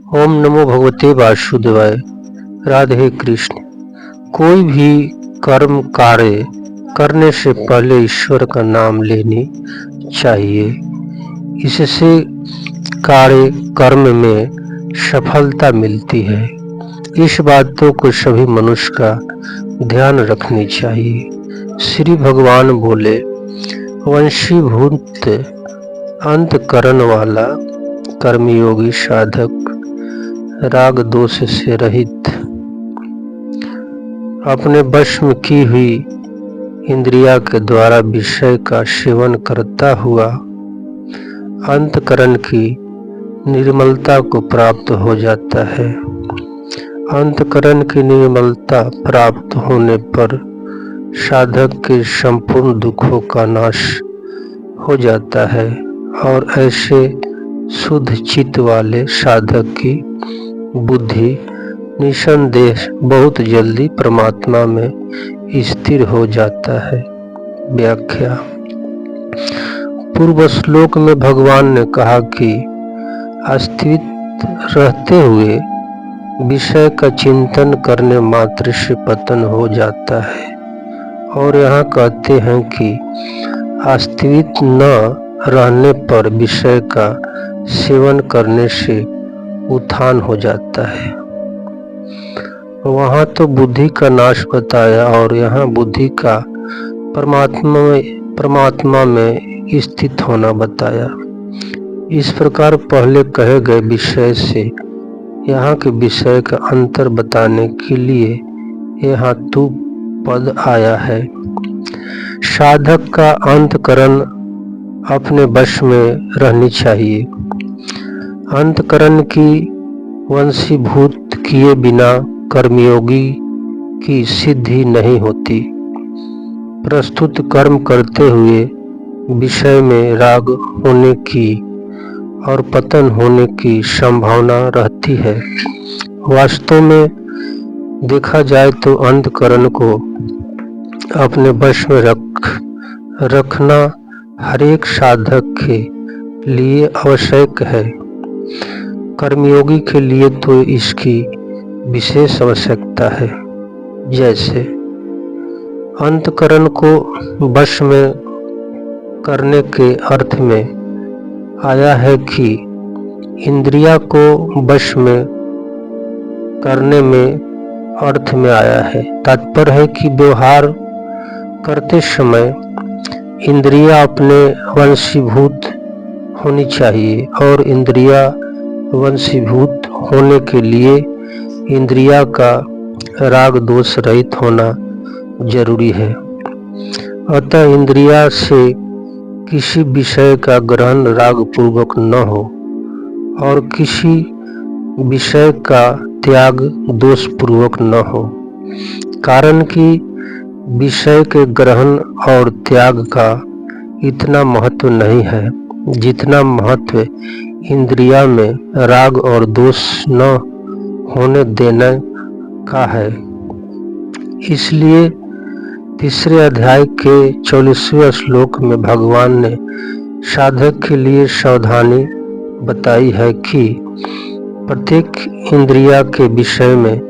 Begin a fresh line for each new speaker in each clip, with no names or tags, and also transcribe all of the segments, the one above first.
ओम नमो भगवते वासुदेवाय। राधे कृष्ण। कोई भी कर्म कार्य करने से पहले ईश्वर का नाम लेनी चाहिए। इससे कार्य कर्म में सफलता मिलती है। इस बातों को सभी मनुष्य का ध्यान रखनी चाहिए। श्री भगवान बोले, वंशीभूत अंतकरण वाला कर्मयोगी साधक राग दोष से रहित अपने वश में की हुई इंद्रिया के द्वारा विषय का सेवन करता हुआ अंतकरण की निर्मलता को प्राप्त हो जाता है। अंतकरण की निर्मलता प्राप्त होने पर साधक के संपूर्ण दुखों का नाश हो जाता है और ऐसे शुद्ध चित्त वाले साधक की बुद्धि निसंदेह बहुत जल्दी परमात्मा में स्थिर हो जाता है। व्याख्या। पूर्व श्लोक में भगवान ने कहा कि अस्तित्व रहते हुए विषय का चिंतन करने मात्र से पतन हो जाता है, और यहाँ कहते हैं कि अस्तित्व न रहने पर विषय का सेवन करने से उत्थान हो जाता है। वहाँ तो बुद्धि का नाश बताया और यहाँ बुद्धि का परमात्मा में स्थित होना बताया। इस प्रकार पहले कहे गए विषय से यहाँ के विषय का अंतर बताने के लिए यहाँ तू पद आया है। साधक का अंतकरण अपने वश में रहनी चाहिए। अंतकरण की वंशीभूत किए बिना कर्मयोगी की सिद्धि नहीं होती। प्रस्तुत कर्म करते हुए विषय में राग होने की और पतन होने की संभावना रहती है। वास्तव में देखा जाए तो अंतकरण को अपने वश में रखना हरेक साधक के लिए आवश्यक है। कर्मयोगी के लिए तो इसकी विशेष आवश्यकता है। जैसे अंतकरण को वश में करने के अर्थ में आया है कि इंद्रिया को वश में करने में अर्थ में आया है। तात्पर्य है कि व्यवहार करते समय इंद्रिया अपने वंशीभूत होनी चाहिए, और इंद्रिया वंशीभूत होने के लिए इंद्रिया का राग दोष रहित होना जरूरी है। अतः इंद्रिया से किसी विषय का ग्रहण राग पूर्वक न हो और किसी विषय का त्याग दोष पूर्वक न हो। कारण कि विषय के ग्रहण और त्याग का इतना महत्व नहीं है जितना महत्व इंद्रिया में राग और दोष न होने देने का है। इसलिए तीसरे अध्याय के 44वें श्लोक में भगवान ने साधक के लिए सावधानी बताई है कि प्रत्येक इंद्रिया के विषय में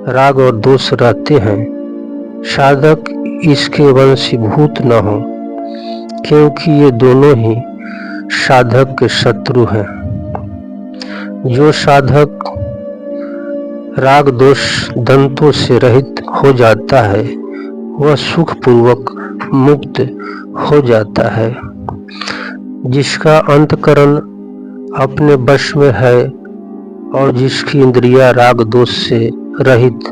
राग और दोष रहते हैं। साधक इसके वंशीभूत न हो, क्योंकि ये दोनों ही साधक के शत्रु हैं। जो साधक राग दोष दंतों से रहित हो जाता है वह सुख पूर्वक मुक्त हो जाता है। जिसका अंतकरण अपने वश में है और जिसकी इंद्रिया राग दोष से रहित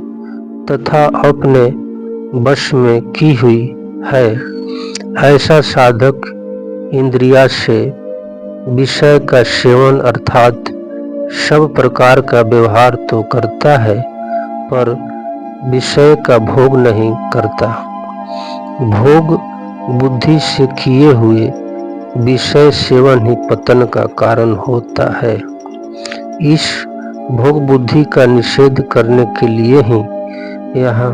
तथा अपने वश में की हुई है, ऐसा साधक इंद्रिया से विषय का सेवन अर्थात सब प्रकार का व्यवहार तो करता है, पर विषय का भोग नहीं करता। भोग बुद्धि से किए हुए विषय सेवन ही पतन का कारण होता है। इस भोग बुद्धि का निषेध करने के लिए ही यहाँ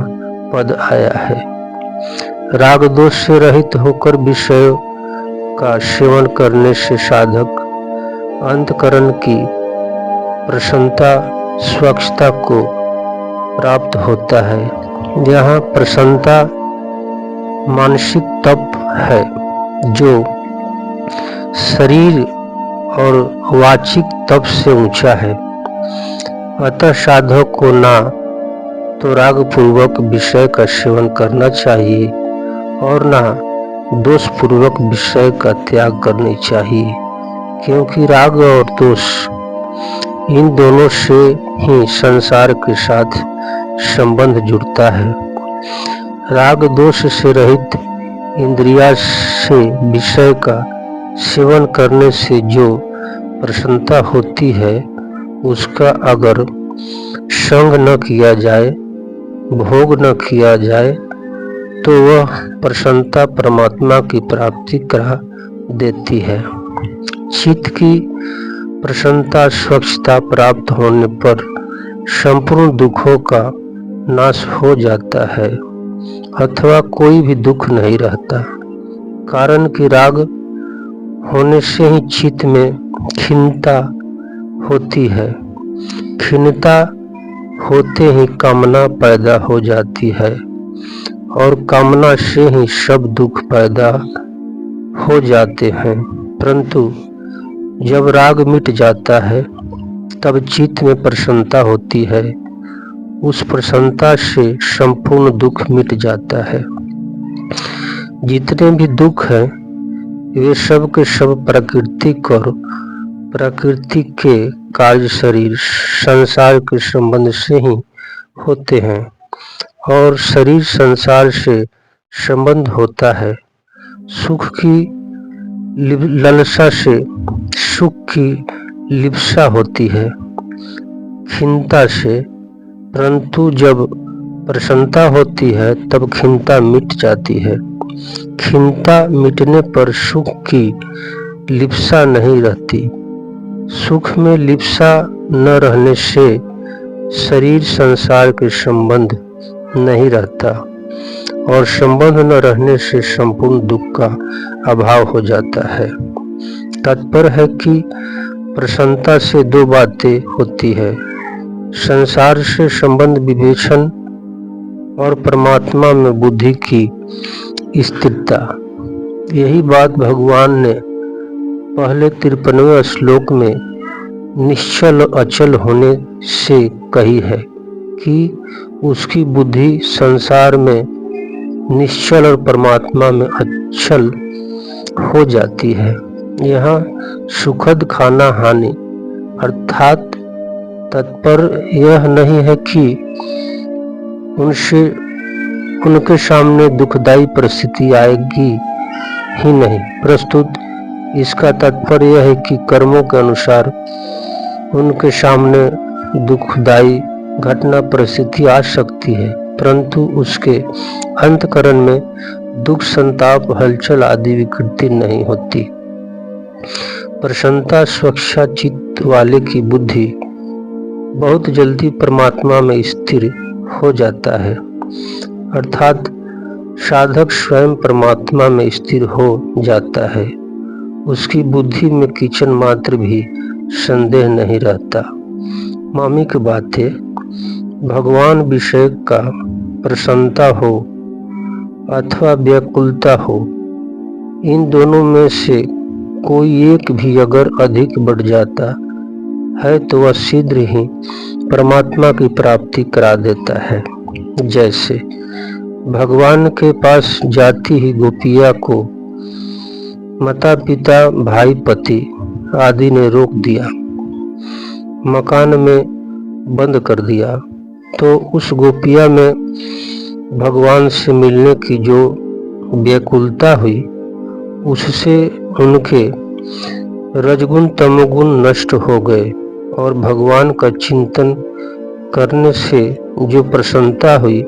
पद आया है। राग दोष से रहित होकर विषयों का सेवन करने से साधक अंतकरण की प्रसन्नता स्वच्छता को प्राप्त होता है। यहाँ प्रसन्नता मानसिक तप है जो शरीर और वाचिक तप से ऊंचा है। अतः साधक को ना तो राग पूर्वक विषय का सेवन करना चाहिए और ना दोष पूर्वक विषय का त्याग करनी चाहिए, क्योंकि राग और दोष इन दोनों से ही संसार के साथ संबंध जुड़ता है। राग दोष से रहित इंद्रिया से विषय का सेवन करने से जो प्रसन्नता होती है, उसका अगर संग न किया जाए, भोग न किया जाए, तो वह प्रसन्नता परमात्मा की प्राप्ति करा देती है। चित्त की प्रसन्नता स्वच्छता प्राप्त होने पर संपूर्ण दुखों का नाश हो जाता है अथवा कोई भी दुख नहीं रहता, कारण कि राग होने से ही चित्त में खिन्नता होती है। खिन्नता होते ही कामना पैदा हो जाती है और कामना से ही सब दुख पैदा हो जाते हैं। परंतु जब राग मिट जाता है तब चित्त में प्रसन्नता होती है। उस प्रसन्नता से संपूर्ण दुख मिट जाता है। जितने भी दुख हैं वे सब के सब प्राकृतिक और प्रकृति के कार्य शरीर संसार के संबंध से ही होते हैं और शरीर संसार से संबंध होता है। सुख की लालसा से सुख की लिप्सा होती है, खिन्नता से, परंतु जब प्रसन्नता होती है तब खिन्नता मिट जाती है। खिन्नता मिटने पर सुख की लिप्सा नहीं रहती। सुख में लिप्सा न रहने से शरीर संसार के संबंध नहीं रहता और संबंध न रहने से संपूर्ण दुख का अभाव हो जाता है। तात्पर्य है कि प्रसन्नता से दो बातें होती है, संसार से संबंध विवेचन और परमात्मा में बुद्धि की स्थिरता। यही बात भगवान ने पहले 53वें श्लोक में निश्चल अचल होने से कही है कि उसकी बुद्धि संसार में निश्चल और परमात्मा में अचल हो जाती है। यहाँ सुखद खाना हानि अर्थात तात्पर्य यह नहीं है कि उनके सामने दुखदायी परिस्थिति आएगी ही नहीं, प्रस्तुत इसका तात्पर्य यह है कि कर्मों के अनुसार उनके सामने दुखदायी घटना परिस्थिति आ सकती है, परंतु उसके अंतःकरण में दुख संताप हलचल आदि विकृति नहीं होती। प्रसन्नता स्वच्छा चित्त वाले की बुद्धि बहुत जल्दी परमात्मा में स्थिर हो जाता है, अर्थात साधक स्वयं परमात्मा में स्थिर हो जाता है। उसकी बुद्धि में किंचन मात्र भी संदेह नहीं रहता। मार्मिक बातें, भगवान विषय का प्रसन्नता हो अथवा व्याकुलता हो, इन दोनों में से कोई एक भी अगर अधिक बढ़ जाता है तो वह शीघ्र ही परमात्मा की प्राप्ति करा देता है। जैसे भगवान के पास जाती ही गोपिया को माता पिता भाई पति आदि ने रोक दिया, मकान में बंद कर दिया, तो उस गोपिया में भगवान से मिलने की जो व्याकुलता हुई उससे उनके रजगुण तमोगुण नष्ट हो गए और भगवान का चिंतन करने से जो प्रसन्नता हुई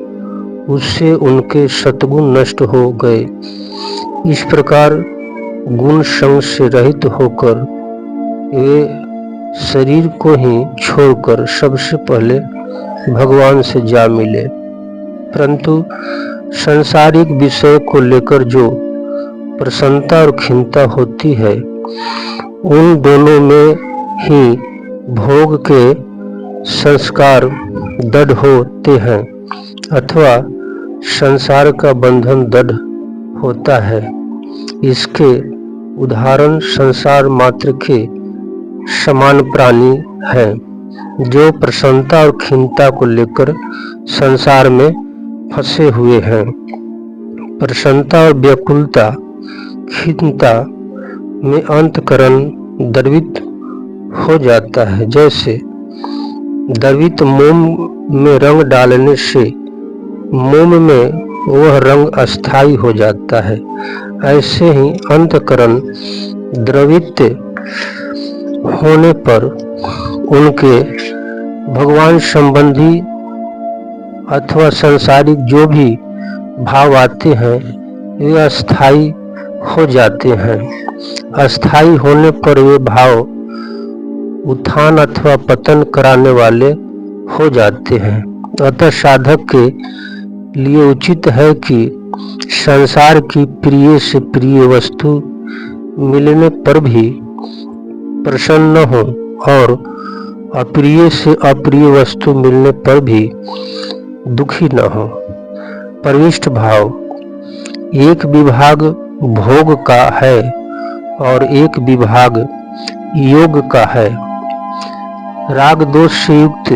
उससे उनके सतगुण नष्ट हो गए। इस प्रकार गुण संग से रहित होकर वे शरीर को ही छोड़कर सबसे पहले भगवान से जा मिले। परंतु सांसारिक विषय को लेकर जो प्रसन्नता और खिन्नता होती है उन दोनों में ही भोग के संस्कार दृढ़ होते हैं अथवा संसार का बंधन दृढ़ होता है। इसके उदाहरण संसार मात्र के समान प्राणी हैं जो प्रसन्नता और खिन्नता को लेकर संसार में फंसे हुए हैं। प्रसन्नता और व्याकुलता, खिन्नता में अंतःकरण द्रवित हो जाता है। जैसे द्रवित मोम में रंग डालने से मोम में वह रंग अस्थायी हो जाता है, ऐसे ही अंतःकरण द्रवित होने पर उनके भगवान संबंधी अथवा सांसारिक जो भी भाव आते हैं वे अस्थायी हो जाते हैं। अस्थायी होने पर वे भाव उत्थान अथवा पतन कराने वाले हो जाते हैं। अतः साधक के लिए उचित है कि संसार की प्रिय से प्रिय वस्तु मिलने पर भी प्रसन्न हो और अप्रिय से अप्रिय वस्तु मिलने पर भी दुखी न हो। परमिष्ठ भाव एक विभाग भोग का है और एक विभाग योग का है। राग दोष से युक्त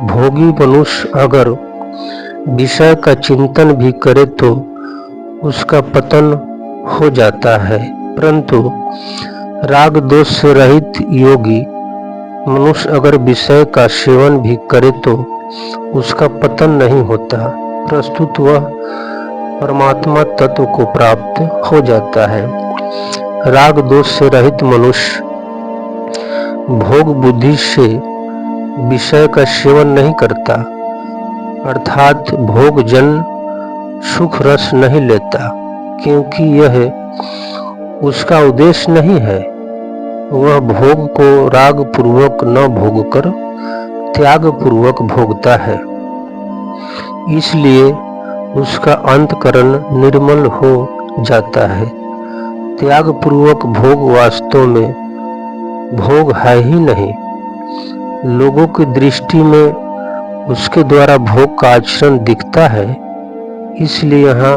भोगी मनुष्य अगर विषय का चिंतन भी करे तो उसका पतन हो जाता है, परंतु राग दोष से रहित योगी मनुष्य अगर विषय का सेवन भी करे तो उसका पतन नहीं होता, प्रस्तुत वह परमात्मा तत्व को प्राप्त हो जाता है। राग दोष से रहित मनुष्य भोग बुद्धि से विषय का सेवन नहीं करता, अर्थात भोग जन सुख रस नहीं लेता, क्योंकि यह उसका उद्देश्य नहीं है। वह भोग को राग पूर्वक न भोगकर त्याग पूर्वक भोगता है, इसलिए उसका अंतःकरण निर्मल हो जाता है। त्याग पूर्वक भोग वास्तव में भोग है ही नहीं। लोगों की दृष्टि में उसके द्वारा भोग का आचरण दिखता है, इसलिए यहाँ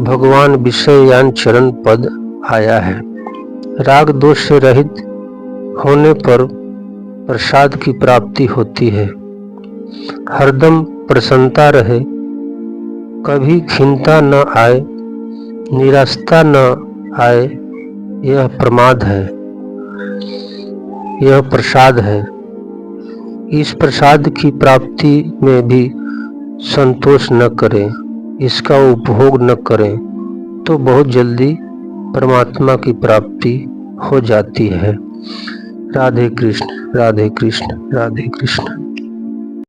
भगवान विषययान चरण पद आया है। राग दोष से रहित होने पर प्रसाद की प्राप्ति होती है। हरदम प्रसन्नता रहे, कभी खिन्नता न आए, निराशा न आए, यह प्रमाद है, यह प्रसाद है। इस प्रसाद की प्राप्ति में भी संतोष न करें, इसका उपभोग न करें तो बहुत जल्दी परमात्मा की प्राप्ति हो जाती है। राधे कृष्ण, राधे कृष्ण, राधे कृष्ण।